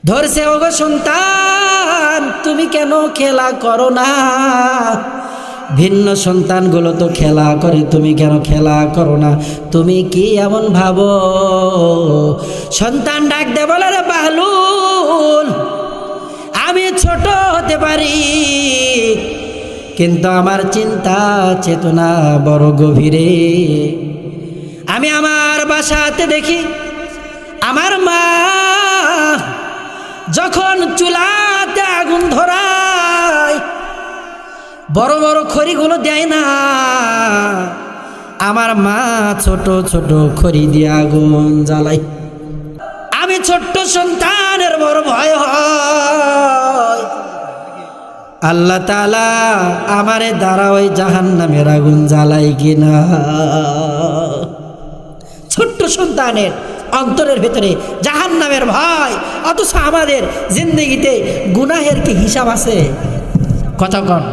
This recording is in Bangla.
ধরছে ওগো সন্তান, তুমি কেন খেলা করো না? ভিন্ন সন্তানগুলো তো খেলা করে, তুমি কেন খেলা করো না? তুমি কি এমন ভাবো? সন্তান ডাক দে বলে, রে বাহলুল, আমি ছোট হতে পারি, কিন্তু আমার চিন্তা চেতনা বড় গভীরে। আমি আমার বাসাতে দেখি আমার মা যখন চুলাতে আগুন ধরায়, বড় বড় খড়িগুলো দেয় না, আমার মা ছোট ছোট খড়ি দিয়ে আগুন জ্বালায়। আমি ছোট্ট সন্তানের বড় ভয় হয়, আল্লাহ তাআলা আমারে দ্বারা ওই জাহান্নামের আগুন জ্বালাই কিনা। ছোট্ট সন্তানের অন্তরের ভেতরে জাহান্নামের ভয়, অথচ আমাদের জিন্দেগিতে গুনাহের কি হিসাব আছে? কথা কন।